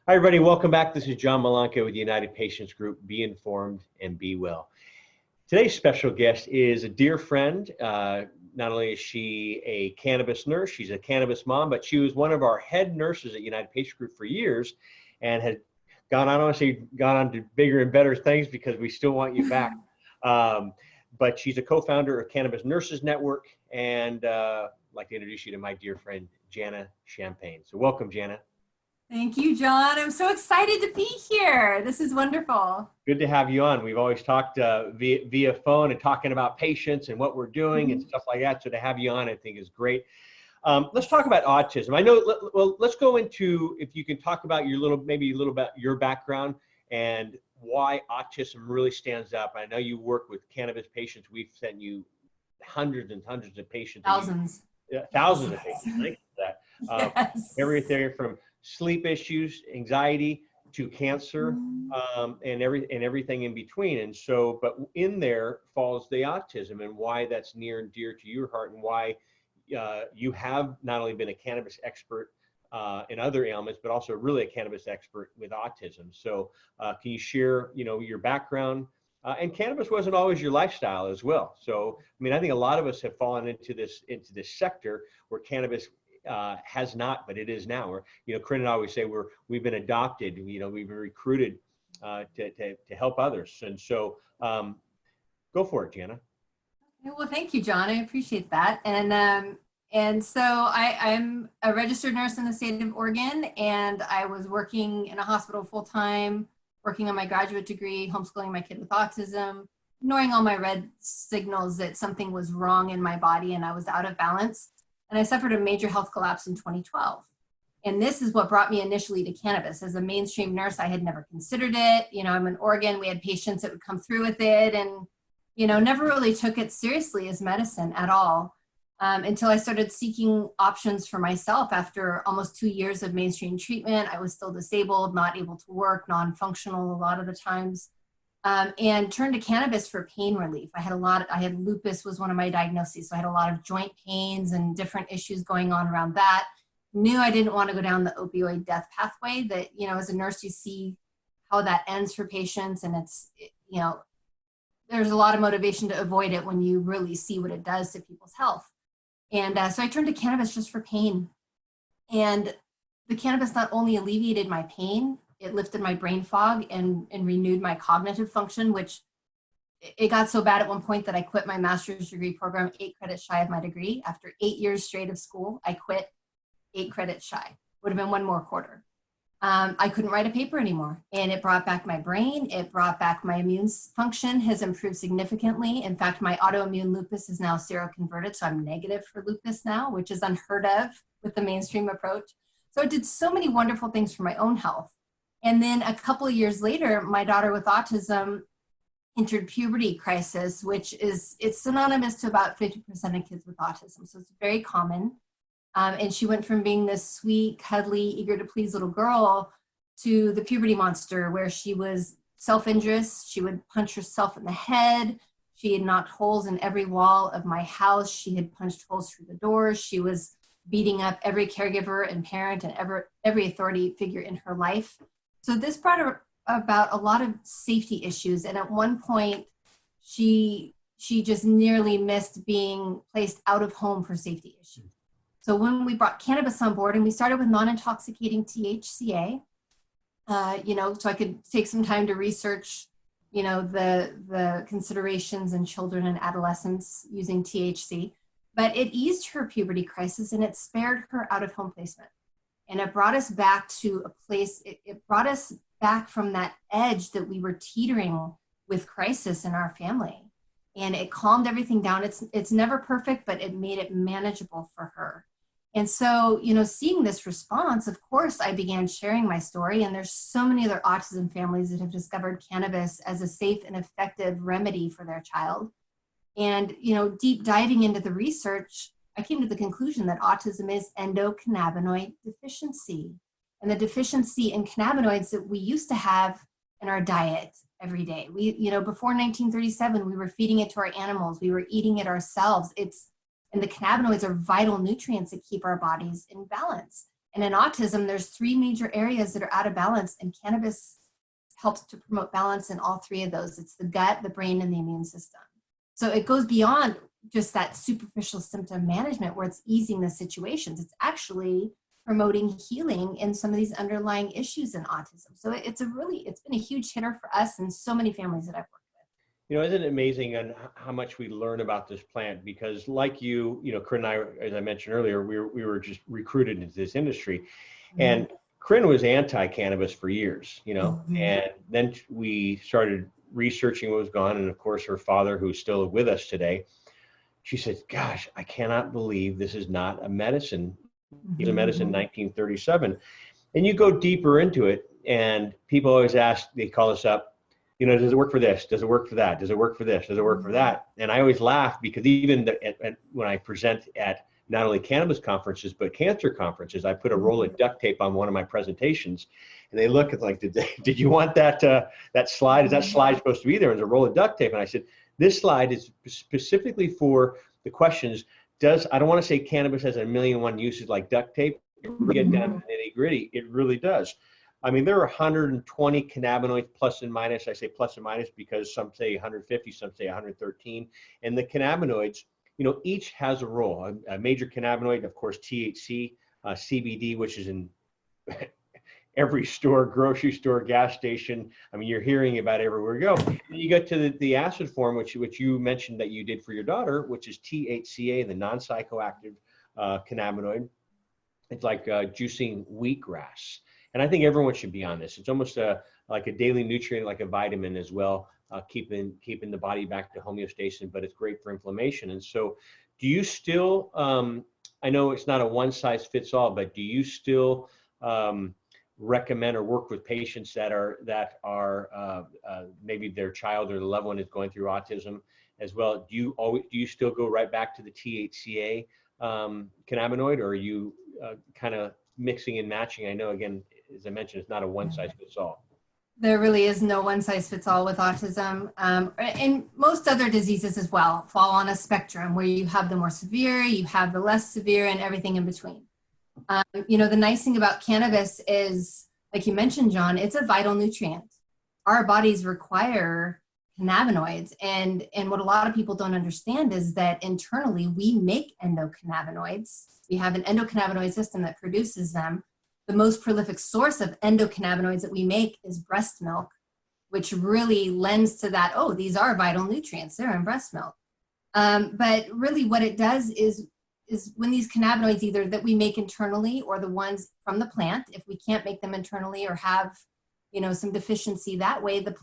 Hi, everybody. Welcome back. This is John Malanca with the United Patients Group. Be informed and be well. Today's special guest is a dear friend. Not only is she a cannabis nurse, she's a cannabis mom, but she was one of our head nurses at United Patients Group for years and had gone on, gone on to bigger and better things because we still want you back. But she's a co-founder of Cannabis Nurses Network, and I'd like to introduce you to my dear friend, Janna Champagne. So welcome, Janna. Thank you, John. I'm so excited to be here. This is wonderful. Good to have you on. We've always talked via phone and talking about patients and what we're doing and stuff like that. So to have you on, I think is great. Let's talk about autism. I know, well, let's go into, if you can talk about maybe a little bit your background and why autism really stands up. I know you work with cannabis patients. We've sent you hundreds and hundreds of patients. Thousands. Thousands of patients. Thank you for that. Yes. Everything from sleep issues, anxiety, to cancer, and everything in between. And so, but in there falls the autism and why that's near and dear to your heart, and why you have not only been a cannabis expert in other ailments, but also really a cannabis expert with autism. So can you share, your background? And cannabis wasn't always your lifestyle as well. So, I mean, I think a lot of us have fallen into this sector where cannabis has not, but it is now. Or, Corinne and I always say we've been adopted. We've been recruited to help others. And so, go for it, Janna. Well, thank you, John. I appreciate that. And so I'm a registered nurse in the state of Oregon, and I was working in a hospital full time, working on my graduate degree, homeschooling my kid with autism, ignoring all my red signals that something was wrong in my body and I was out of balance. And I suffered a major health collapse in 2012. And this is what brought me initially to cannabis. As a mainstream nurse, I had never considered it. I'm in Oregon. We had patients that would come through with it and, never really took it seriously as medicine at all until I started seeking options for myself after almost 2 years of mainstream treatment. I was still disabled, not able to work, non-functional a lot of the times. And turned to cannabis for pain relief. I had lupus was one of my diagnoses. So I had a lot of joint pains and different issues going on around that. Knew I didn't want to go down the opioid death pathway that, as a nurse, you see how that ends for patients. And it's, there's a lot of motivation to avoid it when you really see what it does to people's health. And so I turned to cannabis just for pain. And the cannabis not only alleviated my pain, it lifted my brain fog and renewed my cognitive function, which it got so bad at one point that I quit my master's degree program 8 credits shy of my degree. After 8 years straight of school, I quit 8 credits shy. Would have been one more quarter. I couldn't write a paper anymore. And it brought back my brain. It brought back my immune function has improved significantly. In fact, my autoimmune lupus is now seroconverted. So I'm negative for lupus now, which is unheard of with the mainstream approach. So it did so many wonderful things for my own health. And then a couple of years later, my daughter with autism entered puberty crisis, it's synonymous to about 50% of kids with autism. So it's very common. And she went from being this sweet, cuddly, eager to please little girl to the puberty monster, where she was self-injurious. She would punch herself in the head. She had knocked holes in every wall of my house. She had punched holes through the doors. She was beating up every caregiver and parent and every authority figure in her life. So this brought about a lot of safety issues. And at one point, she just nearly missed being placed out of home for safety issues. So when we brought cannabis on board, and we started with non-intoxicating THCA, so I could take some time to research, the considerations in children and adolescents using THC. But it eased her puberty crisis and it spared her out-of-home placement. And it brought us back to a place, it brought us back from that edge that we were teetering with crisis in our family. And it calmed everything down. It's never perfect, but it made it manageable for her. And so, seeing this response, of course, I began sharing my story. And there's so many other autism families that have discovered cannabis as a safe and effective remedy for their child. And, deep diving into the research, I came to the conclusion that autism is endocannabinoid deficiency. And the deficiency in cannabinoids that we used to have in our diet every day. Before 1937, we were feeding it to our animals. We were eating it ourselves. And the cannabinoids are vital nutrients that keep our bodies in balance. And in autism, there's 3 major areas that are out of balance, and cannabis helps to promote balance in all 3 of those. It's the gut, the brain, and the immune system. So it goes beyond just that superficial symptom management where it's easing the situations. It's actually promoting healing in some of these underlying issues in autism. So it's been a huge hitter for us and so many families that I've worked with. You know, isn't it amazing on how much we learn about this plant? Because like you know, Corinne and I, as I mentioned earlier, we were just recruited into this industry. And Corinne was anti-cannabis for years, you know, and then we started researching what was going on. And of course, her father, who's still with us today, she said, gosh, I cannot believe this is not a medicine. It was a medicine in 1937. And you go deeper into it, and people always ask, they call us up, you know, does it work for this? Does it work for that? Does it work for this? Does it work for that? And I always laugh because even when I present at not only cannabis conferences, but cancer conferences, I put a roll of duct tape on one of my presentations, and they look, it's like, did you want that slide? Is that slide supposed to be there? There's a roll of duct tape. And I said, this slide is specifically for the questions. I don't want to say cannabis has 1,000,001 uses like duct tape. We get down to the nitty gritty, it really does. I mean, there are 120 cannabinoids plus and minus. I say plus and minus because some say 150, some say 113. And the cannabinoids, you know, each has a role. A major cannabinoid, of course, THC, CBD, which is in every store, grocery store, gas station. I mean, you're hearing about it everywhere you go. And you get to the acid form, which you mentioned that you did for your daughter, which is THCA, the non-psychoactive cannabinoid. It's like juicing wheatgrass. And I think everyone should be on this. It's almost like a daily nutrient, like a vitamin as well, keeping the body back to homeostasis, but it's great for inflammation. And so do you still, I know it's not a one size fits all, but do you still recommend or work with patients that are maybe their child or the loved one is going through autism as well? Do you still go right back to the THCA cannabinoid, or are you kind of mixing and matching? I know, again, as I mentioned, it's not a one size fits all. There really is no one size fits all with autism, and most other diseases as well fall on a spectrum where you have the more severe, you have the less severe, and everything in between. You know, the nice thing about cannabis is, like you mentioned, John, it's a vital nutrient. Our bodies require cannabinoids, and what a lot of people don't understand is that internally we make endocannabinoids. We have an endocannabinoid system that produces them. The most prolific source of endocannabinoids that we make is breast milk, which really lends to that, oh, these are vital nutrients, they're in breast milk. But really what it does is when these cannabinoids, either that we make internally or the ones from the plant, if we can't make them internally or have, you know, some deficiency that way, the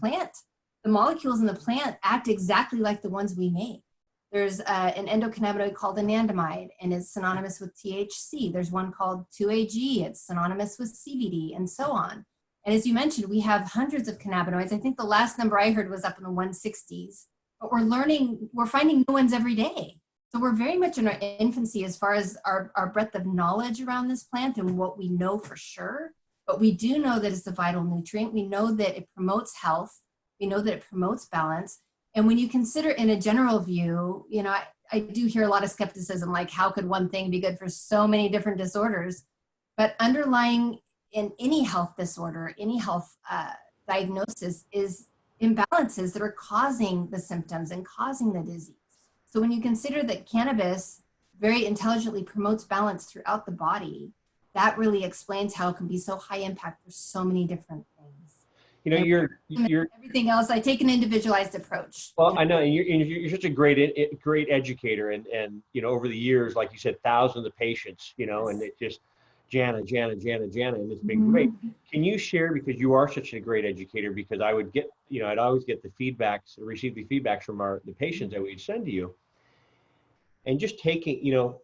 molecules in the plant act exactly like the ones we make. There's an endocannabinoid called anandamide, and it's synonymous with THC. There's one called 2AG, it's synonymous with CBD, and so on. And as you mentioned, we have hundreds of cannabinoids. I think the last number I heard was up in the 160s, but we're finding new ones every day. So we're very much in our infancy as far as our breadth of knowledge around this plant and what we know for sure. But we do know that it's a vital nutrient. We know that it promotes health. We know that it promotes balance. And when you consider in a general view, you know, I do hear a lot of skepticism, like how could one thing be good for so many different disorders? But underlying in any health disorder, any health diagnosis is imbalances that are causing the symptoms and causing the disease. So when you consider that cannabis very intelligently promotes balance throughout the body, that really explains how it can be so high impact for so many different things. You know, you're everything else. I take an individualized approach. Well, I know you're such a great educator, and you know, over the years, like you said, thousands of patients, you know, and it just Janna, and it's been great. Can you share, because you are such a great educator, because I would get, you know, I'd always get receive the feedbacks from the patients that we'd send to you, and just taking, you know,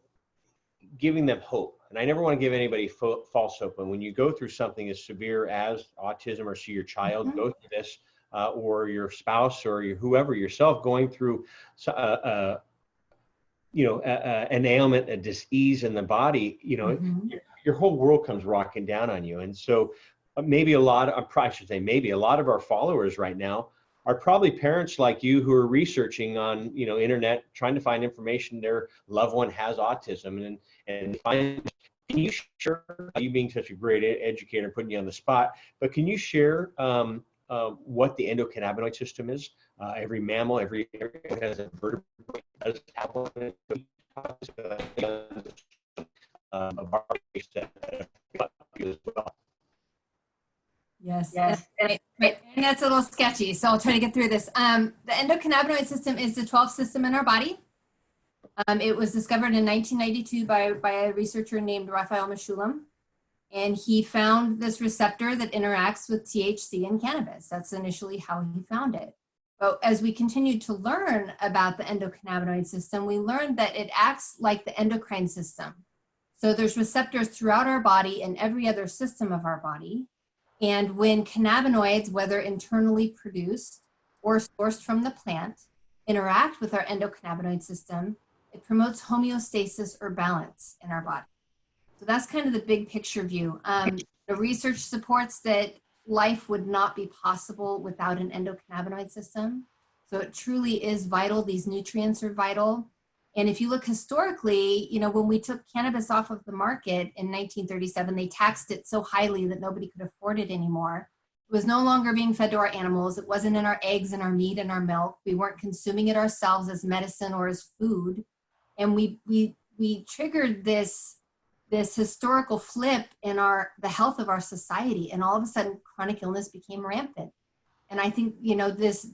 giving them hope. And I never want to give anybody false hope. And when you go through something as severe as autism, or see your child go through this, or your spouse or whoever, yourself going through, you know, an ailment, a disease in the body, you know, your whole world comes rocking down on you. And so maybe a lot of our followers right now are probably parents like you who are researching on, you know, internet, trying to find information their loved one has autism, and find Can you share, you being such a great educator, putting you on the spot, but can you share what the endocannabinoid system is? Every mammal, every has a vertebrate does have one. A barbecue that as well. Yes. Yes. Right. And that's a little sketchy, so I'll try to get through this. The endocannabinoid system is the 12th system in our body. It was discovered in 1992 by a researcher named Raphael Mechoulam. And he found this receptor that interacts with THC in cannabis. That's initially how he found it. But as we continued to learn about the endocannabinoid system, we learned that it acts like the endocrine system. So there's receptors throughout our body and every other system of our body. And when cannabinoids, whether internally produced or sourced from the plant, interact with our endocannabinoid system, it promotes homeostasis or balance in our body. So that's kind of the big picture view. The research supports that life would not be possible without an endocannabinoid system. So it truly is vital. These nutrients are vital. And if you look historically, you know, when we took cannabis off of the market in 1937, they taxed it so highly that nobody could afford it anymore. It was no longer being fed to our animals. It wasn't in our eggs and our meat and our milk. We weren't consuming it ourselves as medicine or as food. And we triggered this historical flip in the health of our society, and all of a sudden chronic illness became rampant. And I think, you know, this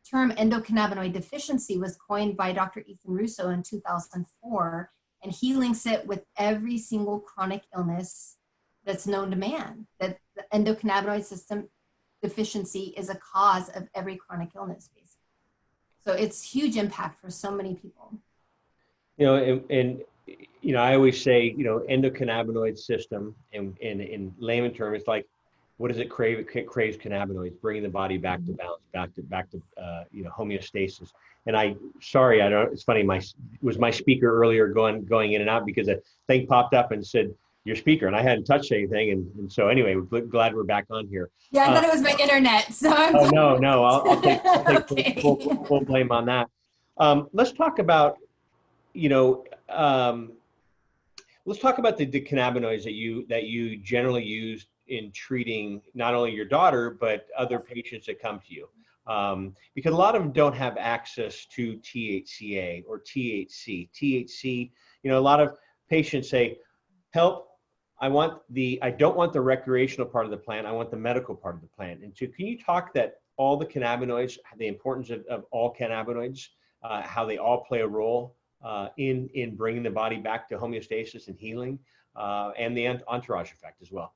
term endocannabinoid deficiency was coined by Dr. Ethan Russo in 2004, and he links it with every single chronic illness that's known to man, that the endocannabinoid system deficiency is a cause of every chronic illness, basically. So it's huge impact for so many people. You know, and you know, I always say, you know, endocannabinoid system, and in layman terms, it's like, what does it crave? It craves cannabinoids, bringing the body back to balance, back to you know, homeostasis. And sorry, I don't. It's funny. Was my speaker earlier going in and out because a thing popped up and said your speaker, and I hadn't touched anything, and so anyway, we're glad we're back on here. Yeah, I thought it was my internet. So oh no, I'll take okay. full blame on that. Let's talk about, you know. Let's talk about the cannabinoids that you generally use in treating not only your daughter, but other patients that come to you. Because a lot of them don't have access to THCA or THC. THC, you know, a lot of patients say, help, I don't want the recreational part of the plant, I want the medical part of the plant. And so can you talk that all the cannabinoids, the importance of all cannabinoids, how they all play a role in bringing the body back to homeostasis and healing, and the entourage effect as well?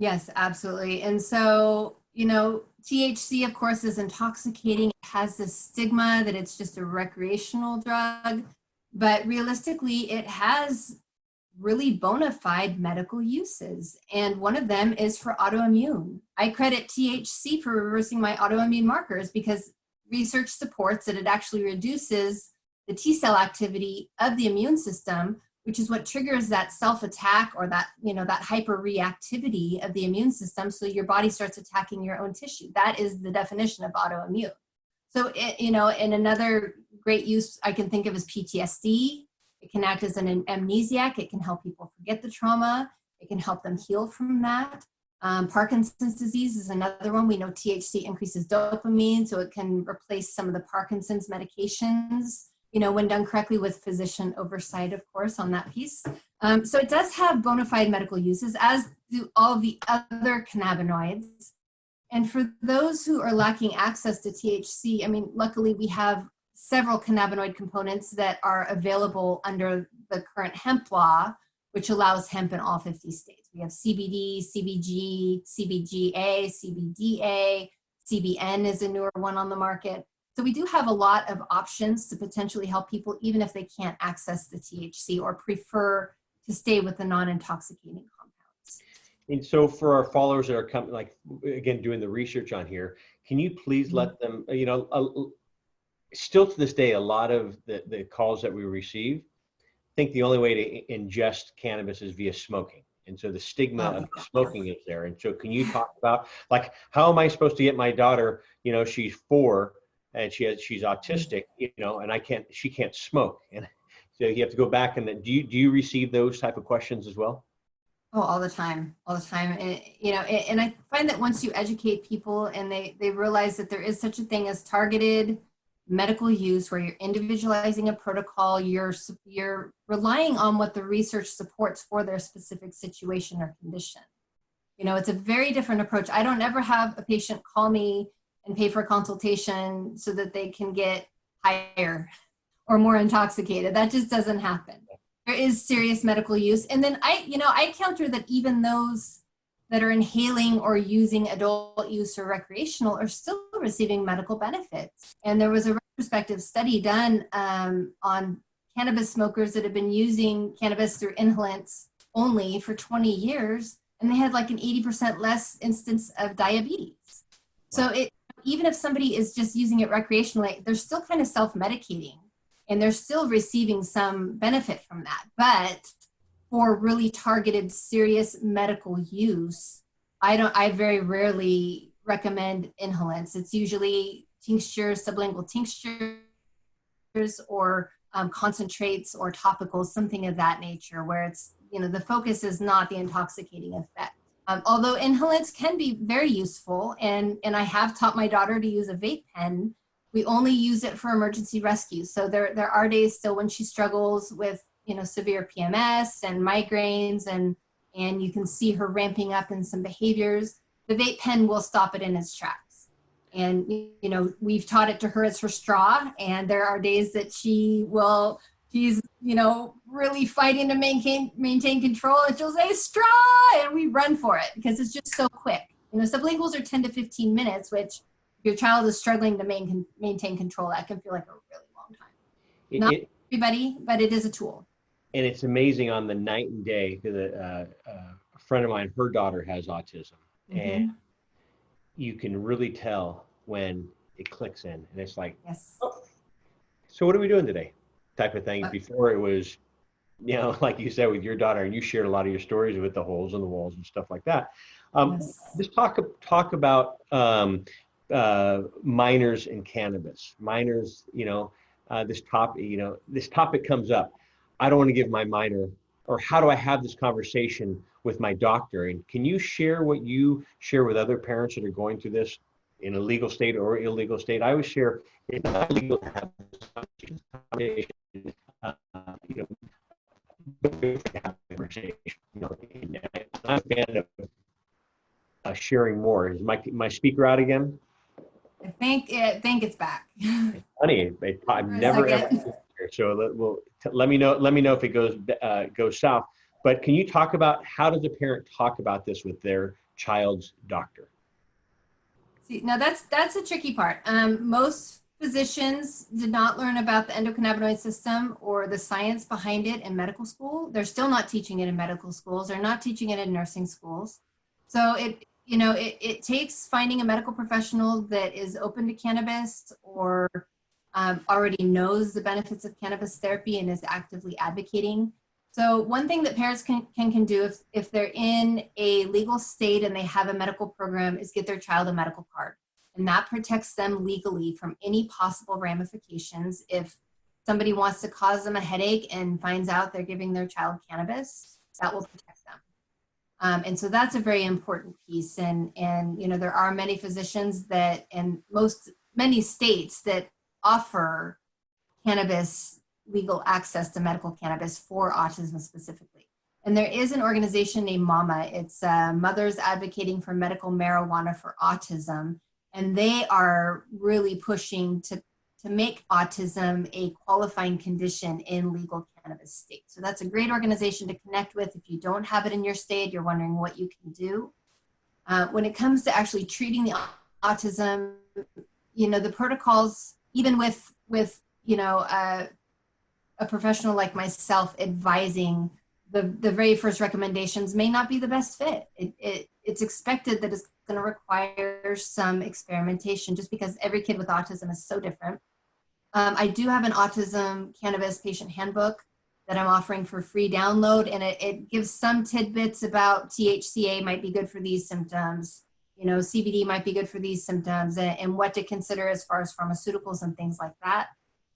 Yes, absolutely. And so, you know, THC, of course, is intoxicating. It has this stigma that it's just a recreational drug, but realistically, it has really bona fide medical uses. And one of them is for autoimmune. I credit THC for reversing my autoimmune markers because research supports that it actually reduces the T cell activity of the immune system, which is what triggers that self-attack or that, you know, that hyperreactivity of the immune system. So your body starts attacking your own tissue. That is the definition of autoimmune. So, you know, and another great use I can think of is PTSD. It can act as an amnesiac. It can help people forget the trauma. It can help them heal from that. Parkinson's disease is another one. We know THC increases dopamine, so it can replace some of the Parkinson's medications, you know, when done correctly with physician oversight, of course, on that piece. So it does have bona fide medical uses, as do all of the other cannabinoids. And for those who are lacking access to THC, I mean, luckily we have several cannabinoid components that are available under the current hemp law, which allows hemp in all 50 states. We have CBD, CBG, CBGA, CBDA, CBN is a newer one on the market. So we do have a lot of options to potentially help people, even if they can't access the THC or prefer to stay with the non-intoxicating compounds. And so for our followers that are coming, like, again, doing the research on here, can you please let them, you know, still to this day, a lot of the calls that we receive think the only way to ingest cannabis is via smoking. And so the stigma of smoking is there. And so can you talk about, like, how am I supposed to get my daughter, you know, she's 4 and she's autistic, you know, and she can't smoke. And So you have to go back and then, do you receive those type of questions as well? Oh, all the time, all the time. And, and I find that once you educate people and they realize that there is such a thing as targeted medical use where you're individualizing a protocol, you're relying on what the research supports for their specific situation or condition. It's a very different approach. I don't ever have a patient call me and pay for a consultation so that they can get higher or more intoxicated. That just doesn't happen. There is serious medical use. And then I counter that even those that are inhaling or using adult use or recreational are still receiving medical benefits. And there was a retrospective study done on cannabis smokers that have been using cannabis through inhalants only for 20 years, and they had like an 80% less instance of diabetes. Wow. So even if somebody is just using it recreationally, they're still kind of self-medicating and they're still receiving some benefit from that. But for really targeted, serious medical use, I very rarely recommend inhalants. It's usually tinctures, sublingual tinctures, or concentrates or topicals, something of that nature, where it's, the focus is not the intoxicating effect. Although inhalants can be very useful, and I have taught my daughter to use a vape pen, we only use it for emergency rescue. So there are days still when she struggles with, severe PMS and migraines, and you can see her ramping up in some behaviors. The vape pen will stop it in its tracks. And, we've taught it to her as her straw, and there are days that she's, really fighting to maintain control, and she'll say straw, and we run for it because it's just so quick. Sublinguals are 10 to 15 minutes, which if your child is struggling to maintain control, that can feel like a really long time. Not everybody, but it is a tool. And it's amazing on the night and day, because a friend of mine, her daughter has autism, and you can really tell when it clicks in, and it's like, yes. Oh, so what are we doing today? Type of thing. Before it was, like you said with your daughter, and you shared a lot of your stories with the holes in the walls and stuff like that. Yes. Just talk about minors and cannabis. Minors, this topic comes up. I don't want to give my minor, or how do I have this conversation with my doctor? And can you share what you share with other parents that are going through this in a legal state or illegal state? I always share it's not legal to have this conversation. I'm a fan of sharing more. Is my speaker out again? I think it's back. It's funny. I've never ever. So let me know if it goes south. But can you talk about how does a parent talk about this with their child's doctor? See, now that's a tricky part. Most physicians did not learn about the endocannabinoid system or the science behind it in medical school. They're still not teaching it in medical schools. They're not teaching it in nursing schools. So it takes finding a medical professional that is open to cannabis or already knows the benefits of cannabis therapy and is actively advocating. So one thing that parents can do if they're in a legal state and they have a medical program is get their child a medical card. And that protects them legally from any possible ramifications. If somebody wants to cause them a headache and finds out they're giving their child cannabis, that will protect them. And so that's a very important piece. And there are many physicians many states that offer cannabis, legal access to medical cannabis for autism specifically. And there is an organization named MAMA. It's Mothers Advocating for Medical Marijuana for Autism. And they are really pushing to make autism a qualifying condition in legal cannabis states. So that's a great organization to connect with. If you don't have it in your state, you're wondering what you can do. When it comes to actually treating the autism, the protocols, even with a professional like myself advising, the very first recommendations may not be the best fit. It's expected that it's going to require some experimentation just because every kid with autism is so different. I do have an autism cannabis patient handbook that I'm offering for free download, and it gives some tidbits about THCA might be good for these symptoms, CBD might be good for these symptoms, and what to consider as far as pharmaceuticals and things like that.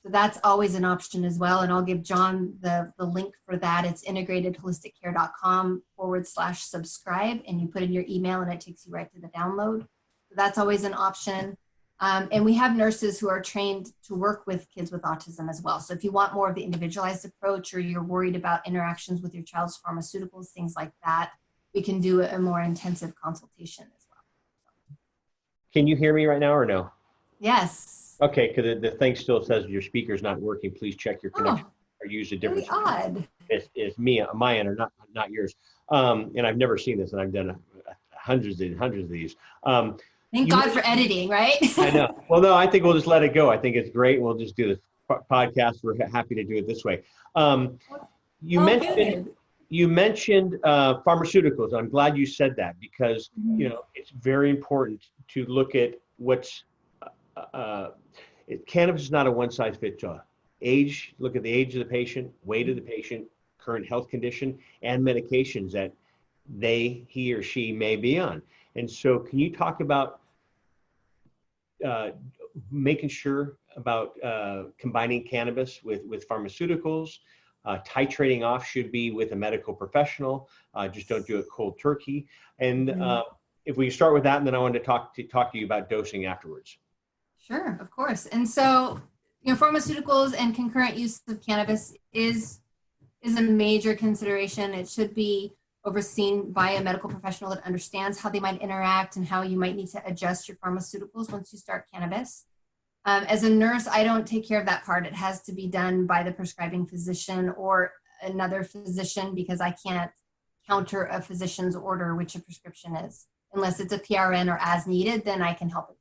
So that's always an option as well. And I'll give John the link for that. It's integratedholisticcare.com/subscribe. And you put in your email and it takes you right to the download. So that's always an option. And we have nurses who are trained to work with kids with autism as well. So if you want more of the individualized approach, or you're worried about interactions with your child's pharmaceuticals, things like that, we can do a more intensive consultation as well. Can you hear me right now or no? Yes. Okay, because the thing still says your speaker's not working. Please check your connection or use a different. Really odd. It's me on my end, or not yours. And I've never seen this, and I've done hundreds of these. Thank God for editing, right? I know. Well, no, I think we'll just let it go. I think it's great. We'll just do this podcast. We're happy to do it this way. You mentioned pharmaceuticals. I'm glad you said that, because you know, it's very important to look at what's cannabis is not a one-size-fits-all. Age, look at the age of the patient, weight of the patient, current health condition, and medications that he or she may be on. And so can you talk about making sure about combining cannabis with pharmaceuticals? Titrating off should be with a medical professional. Just don't do it cold turkey. And if we start with that, and then I wanted to talk to you about dosing afterwards. Sure, of course. And so, you know, pharmaceuticals and concurrent use of cannabis is a major consideration. It should be overseen by a medical professional that understands how they might interact and how you might need to adjust your pharmaceuticals once you start cannabis. As a nurse, I don't take care of that part. It has to be done by the prescribing physician or another physician, because I can't counter a physician's order, which a prescription is. Unless it's a PRN or as needed, then I can help advise.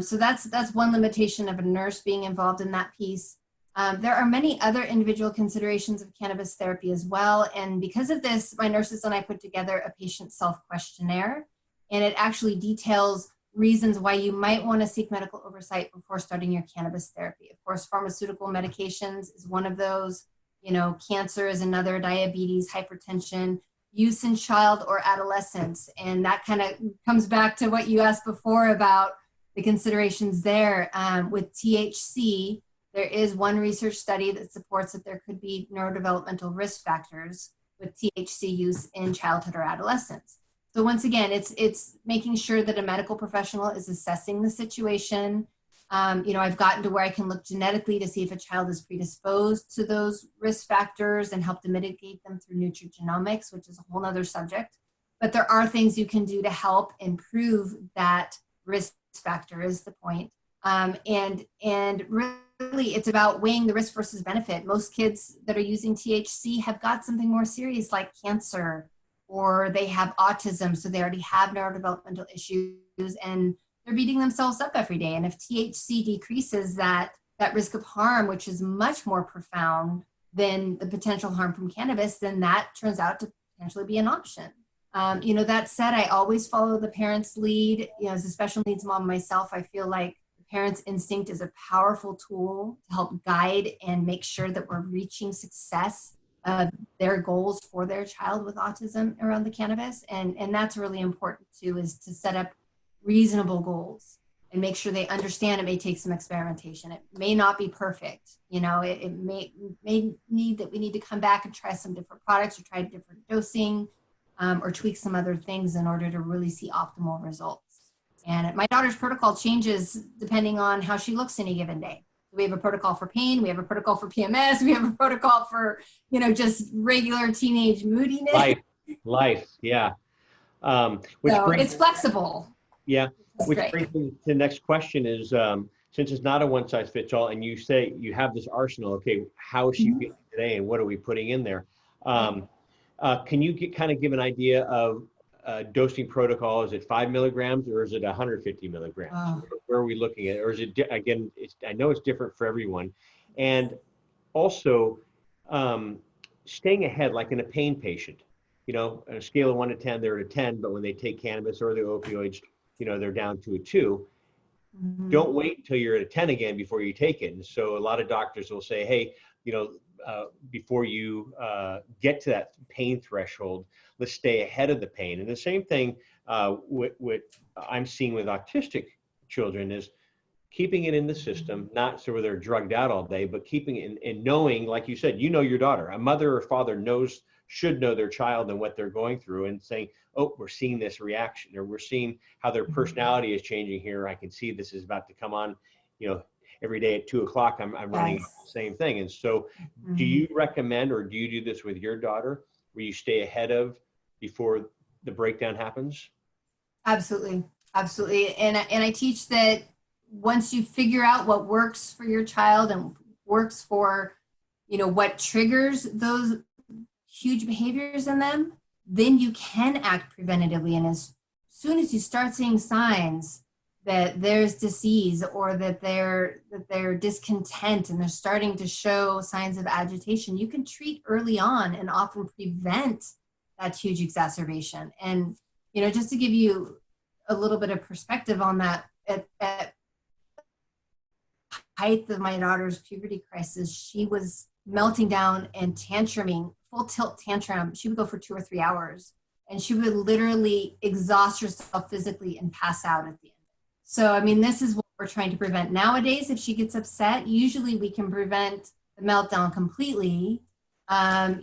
So that's one limitation of a nurse being involved in that piece. There are many other individual considerations of cannabis therapy as well. And because of this, my nurses and I put together a patient self-questionnaire, and it actually details reasons why you might want to seek medical oversight before starting your cannabis therapy. Of course, pharmaceutical medications is one of those. You know, cancer is another, diabetes, hypertension, use in child or adolescence. And that kind of comes back to what you asked before about the considerations there. With THC, there is one research study that supports that there could be neurodevelopmental risk factors with THC use in childhood or adolescence. So once again, it's making sure that a medical professional is assessing the situation. You know, I've gotten to where I can look genetically to see if a child is predisposed to those risk factors and help to mitigate them through nutrigenomics, which is a whole other subject. But there are things you can do to help improve that risk factor, is the point. And really, it's about weighing the risk versus benefit. Most kids that are using THC have got something more serious like cancer, or they have autism, so they already have neurodevelopmental issues, and they're beating themselves up every day. And if THC decreases that risk of harm, which is much more profound than the potential harm from cannabis, then that turns out to potentially be an option. You know, that said, I always follow the parent's lead. You know, as a special needs mom myself, I feel like the parent's instinct is a powerful tool to help guide and make sure that we're reaching success of their goals for their child with autism around the cannabis. And that's really important too, is to set up reasonable goals and make sure they understand it may take some experimentation. It may not be perfect. You know, it may need that we need to come back and try some different products or try different dosing, or tweak some other things in order to really see optimal results. And my daughter's protocol changes depending on how she looks any given day. We have a protocol for pain. We have a protocol for PMS. We have a protocol for, you know, just regular teenage moodiness. Life, yeah. So it's flexible. Yeah, which brings me to the next question is, since it's not a one size fits all, and you say you have this arsenal, okay, how is she feeling today, and what are we putting in there? Can you kind of give an idea of dosing protocol? Is it 5 milligrams or is it 150 milligrams? Where are we looking at? Or is it, again, I know it's different for everyone. And also staying ahead, like in a pain patient, you know, on a scale of 1 to 10, they're at a 10, but when they take cannabis or the opioids, you know, they're down to a 2. Don't wait until you're at a 10 again before you take it. And so a lot of doctors will say, hey, you know, before you get to that pain threshold, let's stay ahead of the pain. And the same thing what I'm seeing with autistic children is keeping it in the system, not so they're drugged out all day, but keeping it and knowing, like you said, you know your daughter. A mother or father should know their child and what they're going through, and saying, oh, we're seeing this reaction, or we're seeing how their personality is changing here. I can see this is about to come on, every day at 2 o'clock, I'm running Yes. the same thing. And so do you recommend, or do you do this with your daughter, where you stay ahead of before the breakdown happens? Absolutely. Absolutely. And I teach that once you figure out what works for your child and works for, what triggers those huge behaviors in them, then you can act preventatively. And as soon as you start seeing signs that there's disease, or that they're discontent and they're starting to show signs of agitation, you can treat early on and often prevent that huge exacerbation. And, just to give you a little bit of perspective on that, at height of my daughter's puberty crisis, she was melting down and tantruming, full tilt tantrum. She would go for 2 or 3 hours, and she would literally exhaust herself physically and pass out at the end. So, this is what we're trying to prevent. Nowadays, if she gets upset, usually we can prevent the meltdown completely.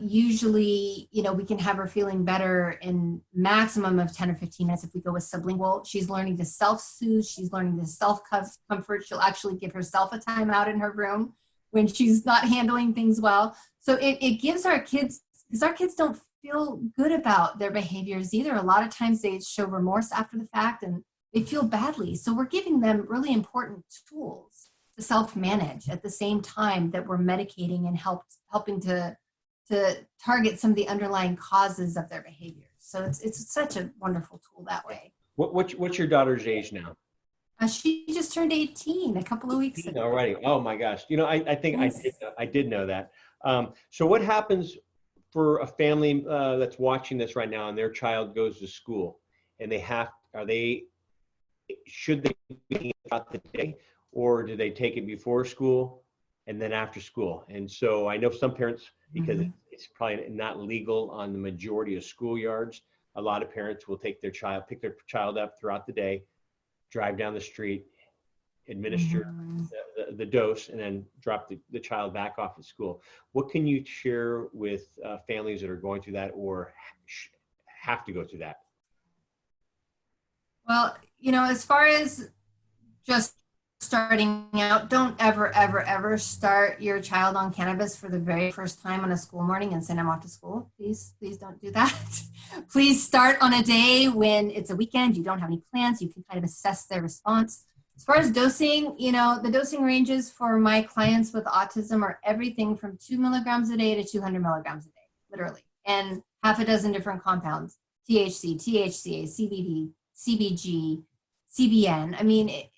Usually, we can have her feeling better in maximum of 10 or 15 minutes if we go with sublingual. She's learning to self-soothe. She's learning to self-comfort. She'll actually give herself a timeout in her room when she's not handling things well. So it gives our kids, because our kids don't feel good about their behaviors either. A lot of times they show remorse after the fact and they feel badly. So we're giving them really important tools to self-manage at the same time that we're medicating and helping to target some of the underlying causes of their behaviors. So it's such a wonderful tool that way. What's your daughter's age now? She just turned 18 a couple of weeks ago. Already. Oh my gosh. I think yes. I did know that. So what happens for a family that's watching this right now and their child goes to school and should they be throughout the day, or do they take it before school and then after school? And so I know some parents, because it's probably not legal on the majority of schoolyards, a lot of parents will pick their child up throughout the day, drive down the street, administer the dose, and then drop the child back off at school. What can you share with families that are going through that or have to go through that? Well, as far as just starting out, don't ever start your child on cannabis for the very first time on a school morning and send them off to school. Please don't do that. Please start on a day when it's a weekend, you don't have any plans, you can kind of assess their response. As far as dosing, the dosing ranges for my clients with autism are everything from 2 milligrams a day to 200 milligrams a day, literally, and half a dozen different compounds: THC, THCA, CBD, CBG, CBN.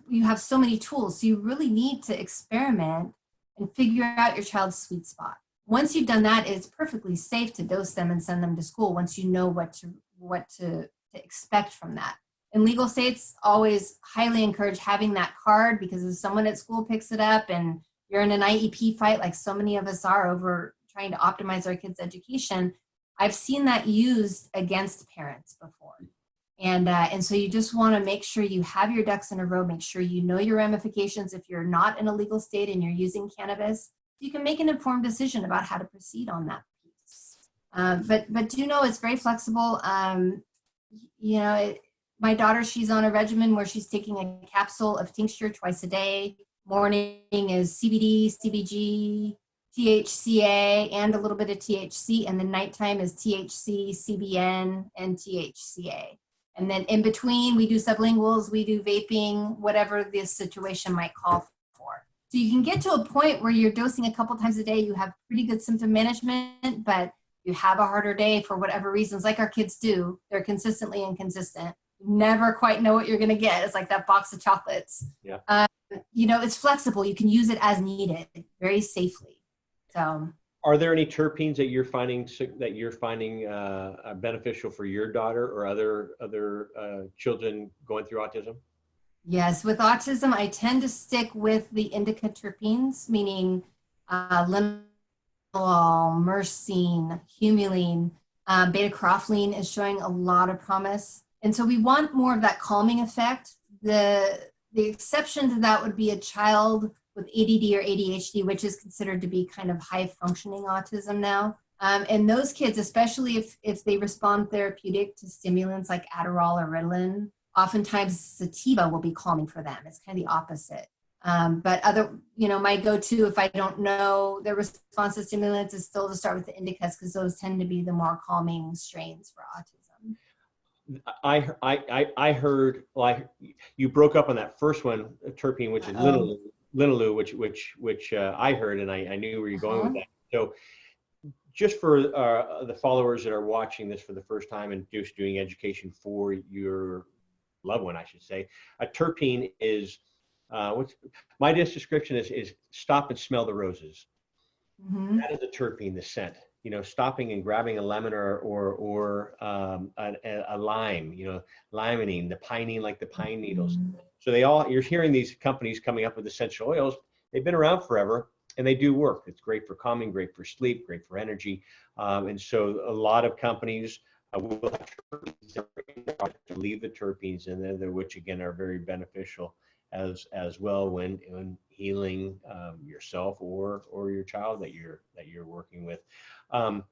You have so many tools, so you really need to experiment and figure out your child's sweet spot. Once you've done that, it's perfectly safe to dose them and send them to school once you know what to expect from that. In legal states, always highly encourage having that card, because if someone at school picks it up and you're in an IEP fight, like so many of us are over trying to optimize our kids' education, I've seen that used against parents before. And so you just want to make sure you have your ducks in a row, make sure you know your ramifications if you're not in a legal state and you're using cannabis. You can make an informed decision about how to proceed on that piece. But do know it's very flexible. My daughter, she's on a regimen where she's taking a capsule of tincture twice a day. Morning is CBD, CBG, THCA, and a little bit of THC. And then nighttime is THC, CBN, and THCA. And then in between, we do sublinguals, we do vaping, whatever the situation might call for. So you can get to a point where you're dosing a couple times a day, you have pretty good symptom management, but you have a harder day for whatever reasons, like our kids do. They're consistently inconsistent. You never quite know what you're going to get. It's like that box of chocolates. Yeah. It's flexible. You can use it as needed very safely. So. Are there any terpenes that you're finding beneficial for your daughter or other children going through autism? Yes, with autism, I tend to stick with the indica terpenes, meaning linalool, myrcene, humulene, beta-caryophyllene is showing a lot of promise. And so we want more of that calming effect. The the exception to that would be a child with ADD or ADHD, which is considered to be kind of high functioning autism now. And those kids, especially if they respond therapeutic to stimulants like Adderall or Ritalin, oftentimes sativa will be calming for them. It's kind of the opposite. But my go-to, if I don't know their response to stimulants, is still to start with the indicas, because those tend to be the more calming strains for autism. I heard, like, you broke up on that first one, terpene, which is linalool, which I heard, and I knew where you're going with that. So just for the followers that are watching this for the first time and just doing education for your loved one, I should say, a terpene is, what's my description is stop and smell the roses. Mm-hmm. That is a terpene, the scent. Stopping and grabbing a lemon or a lime, limonene, the pinene, like the pine needles. Mm-hmm. So you're hearing these companies coming up with essential oils. They've been around forever, and they do work. It's great for calming, great for sleep, great for energy. And so a lot of companies will have terpenes to leave the terpenes in there, which again are very beneficial as well when healing yourself or your child that you're working with. The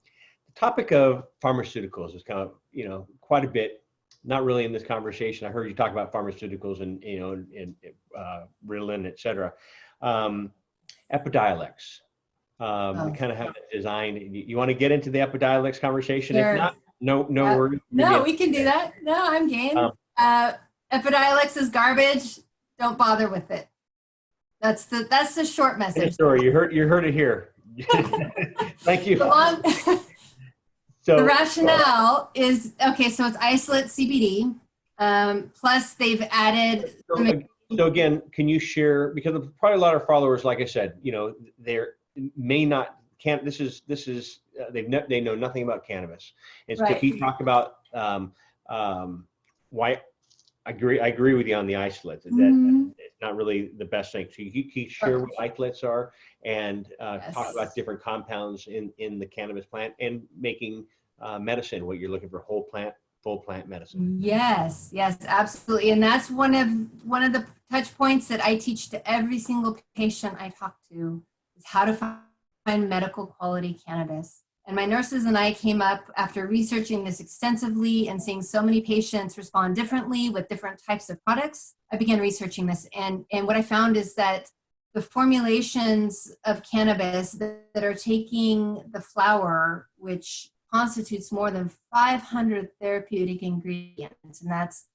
topic of pharmaceuticals is kind of quite a bit, not really in this conversation. I heard you talk about pharmaceuticals and Ritalin, et cetera. Epidiolex. We kind of have it designed. You want to get into the Epidiolex conversation? Sure. If not, no worries. No, we can do that. No, I'm game. Epidiolex is garbage. Don't bother with it. That's the short message. Story. You heard it here. Thank you. So the rationale is okay. So it's isolate CBD. Plus, they've added. So again, can you share, because probably a lot of followers, like I said, they may not This is they know nothing about cannabis. And so right. If you talk about why. I agree with you on the isolates. Mm-hmm. That it's not really the best thing. So you can share what isolates are and talk about different compounds in the cannabis plant and making medicine, what you're looking for, full plant medicine. Yes, absolutely. And that's one of the touch points that I teach to every single patient I talk to, is how to find medical quality cannabis. And my nurses and I came up after researching this extensively and seeing so many patients respond differently with different types of products. I began researching this. And what I found is that the formulations of cannabis that are taking the flower, which constitutes more than 500 therapeutic ingredients, and that's,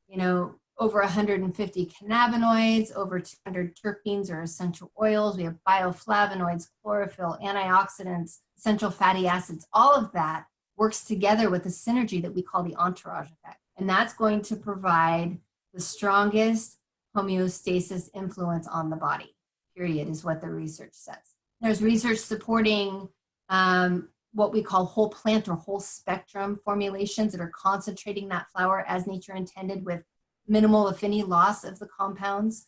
over 150 cannabinoids, over 200 terpenes or essential oils. We have bioflavonoids, chlorophyll, antioxidants, essential fatty acids. All of that works together with a synergy that we call the entourage effect. And that's going to provide the strongest homeostasis influence on the body, period, is what the research says. There's research supporting what we call whole plant or whole spectrum formulations that are concentrating that flower as nature intended with minimal, if any, loss of the compounds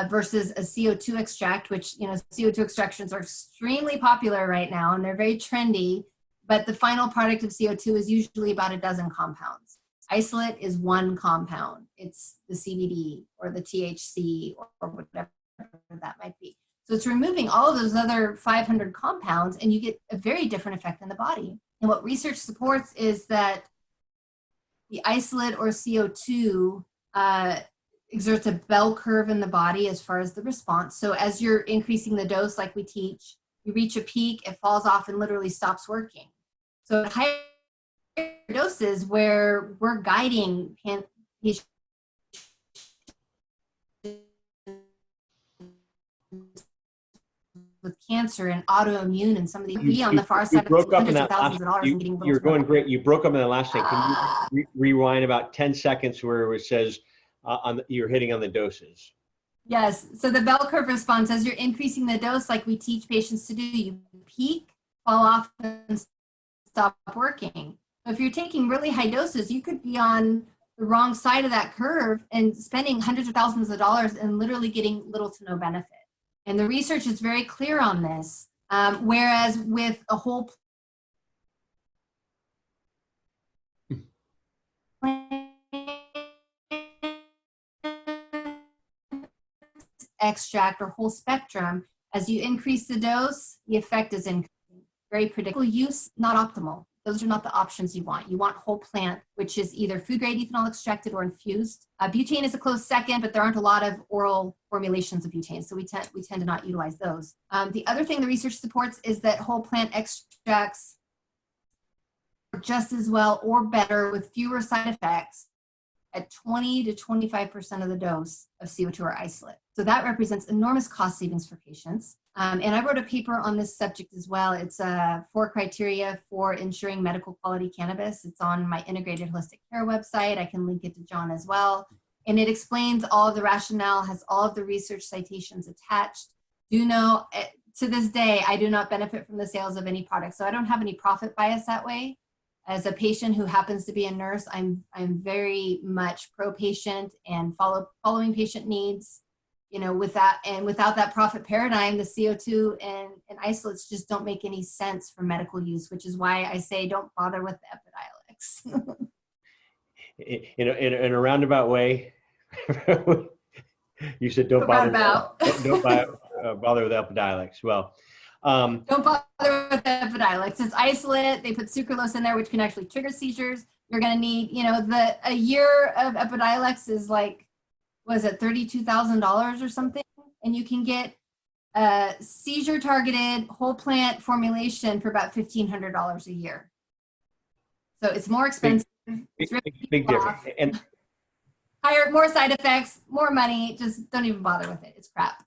versus a CO2 extract, which, CO2 extractions are extremely popular right now and they're very trendy, but the final product of CO2 is usually about a dozen compounds. Isolate is one compound. It's the CBD or the THC or whatever that might be. So it's removing all of those other 500 compounds and you get a very different effect in the body. And what research supports is that the isolate or CO2 exerts a bell curve in the body as far as the response. So as you're increasing the dose, like we teach, you reach a peak, it falls off and literally stops working. So at higher doses where we're guiding patients with cancer and autoimmune and some of the on the far side of hundreds of thousands of dollars and getting you're going great. You broke up in the last thing. Can you rewind about 10 seconds where it says you're hitting on the doses? Yes. So the bell curve response, as you're increasing the dose, like we teach patients to do, you peak, fall off, and stop working. If you're taking really high doses, you could be on the wrong side of that curve and spending hundreds of thousands of dollars and literally getting little to no benefit. And the research is very clear on this. Whereas with a whole plant extract, or whole spectrum, as you increase the dose, the effect is increasing. Very predictable use, not optimal. Those are not the options you want. You want whole plant, which is either food-grade ethanol extracted or infused. Butane is a close second, but there aren't a lot of oral formulations of butane, so we tend to not utilize those. The other thing the research supports is that whole plant extracts work just as well or better with fewer side effects at 20 to 25% of the dose of CO2 or isolate. So that represents enormous cost savings for patients. And I wrote a paper on this subject as well. It's 4 criteria for ensuring medical quality cannabis. It's on my integrated holistic care website. I can link it to John as well. And it explains all of the rationale, has all of the research citations attached. Do know, to this day, I do not benefit from the sales of any product. So I don't have any profit bias that way. As a patient who happens to be a nurse, I'm very much pro-patient and following patient needs. You know, without that profit paradigm, the CO2 and isolates just don't make any sense for medical use, which is why I say don't bother with the Epidiolex. in a roundabout way, you said don't bother with Epidiolex. Well, don't bother with Epidiolex. It's isolate. They put sucralose in there, which can actually trigger seizures. You're going to need, a year of Epidiolex is like, was it $32,000 or something? And you can get a seizure targeted whole plant formulation for about $1,500 a year. So it's more expensive. Big difference. And more side effects, more money. Just don't even bother with it. It's crap.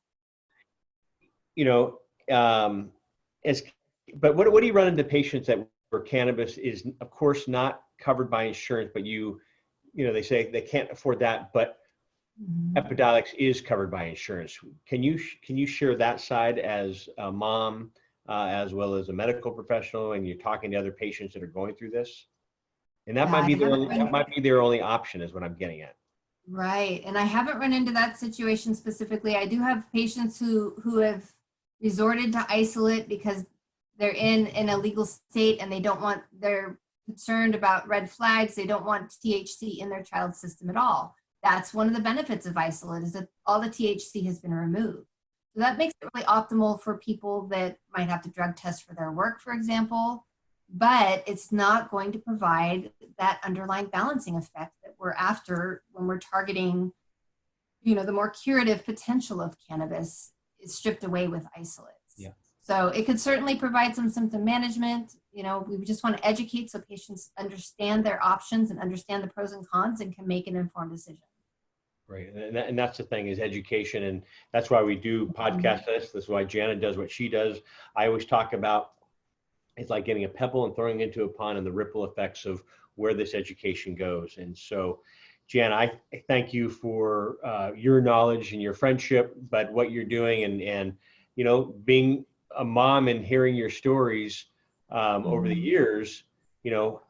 But what do you run into patients where cannabis is, of course, not covered by insurance, but they say they can't afford that, but Epidiolex is covered by insurance. Can you share that side as a mom, as well as a medical professional, and you're talking to other patients that are going through this? And that might be their only option, is what I'm getting at. Right, and I haven't run into that situation specifically. I do have patients who have resorted to isolate because they're in an illegal state and they're concerned about red flags. They don't want THC in their child's system at all. That's one of the benefits of isolate, is that all the THC has been removed. So that makes it really optimal for people that might have to drug test for their work, for example, but it's not going to provide that underlying balancing effect that we're after when we're targeting, the more curative potential of cannabis is stripped away with isolates. Yeah. So it could certainly provide some symptom management. We just want to educate so patients understand their options and understand the pros and cons and can make an informed decision. Right, and that's the thing, is education, and that's why we do podcast this. That's why Janna does what she does. I always talk about, it's like getting a pebble and throwing it into a pond, and the ripple effects of where this education goes. And so, Janna, I thank you for your knowledge and your friendship, but what you're doing, and being a mom and hearing your stories over the years.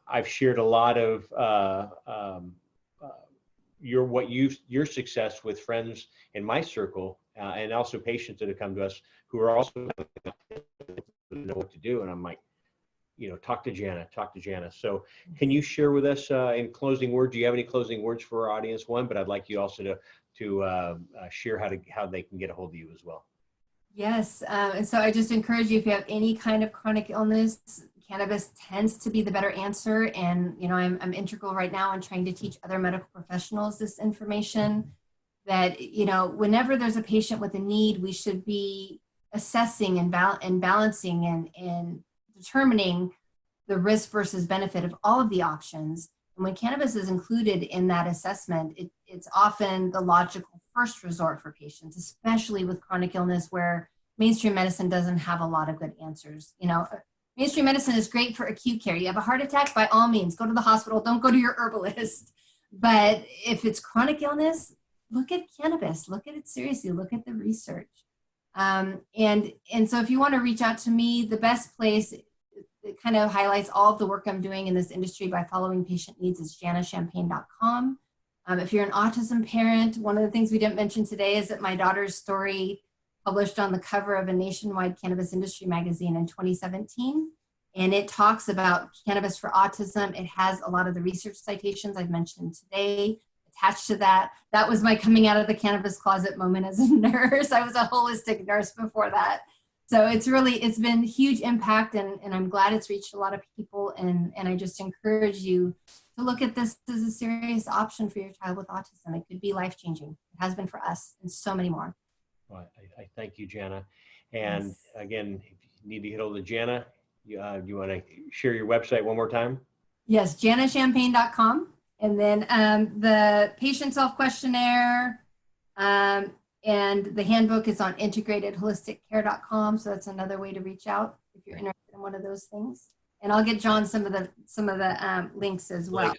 I've shared a lot of your success with friends in my circle, and also patients that have come to us who are also know what to do. And I'm like, talk to Janna. So can you share with us in closing words? Do you have any closing words for our audience? But I'd like you also to share how they can get a hold of you as well. Yes, and so I just encourage you, if you have any kind of chronic illness, cannabis tends to be the better answer. And, I'm integral right now in trying to teach other medical professionals this information, that, whenever there's a patient with a need, we should be assessing and balancing and determining the risk versus benefit of all of the options. And when cannabis is included in that assessment, it's often the logical first resort for patients, especially with chronic illness where mainstream medicine doesn't have a lot of good answers. Mainstream medicine is great for acute care. You have a heart attack, by all means, go to the hospital. Don't go to your herbalist. But if it's chronic illness, look at cannabis. Look at it seriously. Look at the research. And so if you want to reach out to me, the best place, it kind of highlights all of the work I'm doing in this industry by following patient needs, is jannachampagne.com. If you're an autism parent, one of the things we didn't mention today is that my daughter's story published on the cover of a nationwide cannabis industry magazine in 2017. And it talks about cannabis for autism. It has a lot of the research citations I've mentioned today. It attached to that. That was my coming out of the cannabis closet moment as a nurse. I was a holistic nurse before that. So it's been huge impact, and I'm glad it's reached a lot of people. And I just encourage you to look at this as a serious option for your child with autism. It could be life-changing. It has been for us and so many more. Well, I thank you, Janna. And Yes. again, if you need to get hold of Janna, you want to share your website one more time? Yes, jannachampagne.com. And then the patient self-questionnaire and the handbook is on integratedholisticare.com. So that's another way to reach out if you're interested in one of those things. And I'll get John some of the links as well.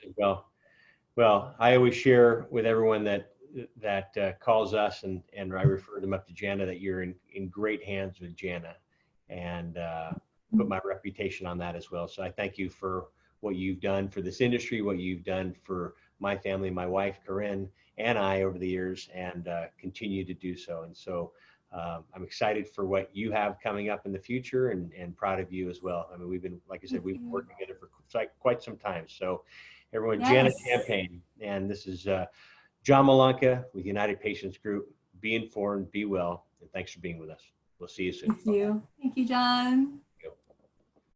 Well, I always share with everyone that calls us, and I refer them up to Janna, that you're in great hands with Janna, and put my reputation on that as well. So I thank you for what you've done for this industry, what you've done for my family, my wife, Corinne, and I over the years, and continue to do so. And so I'm excited for what you have coming up in the future, and proud of you as well. I mean, we've been, like I said, we've been working together for quite some time. So everyone, Yes. Janna Champagne, and this is John Malanka with United Patients Group. Be informed, be well, and thanks for being with us. We'll see you soon. Thank you. Thank you, John.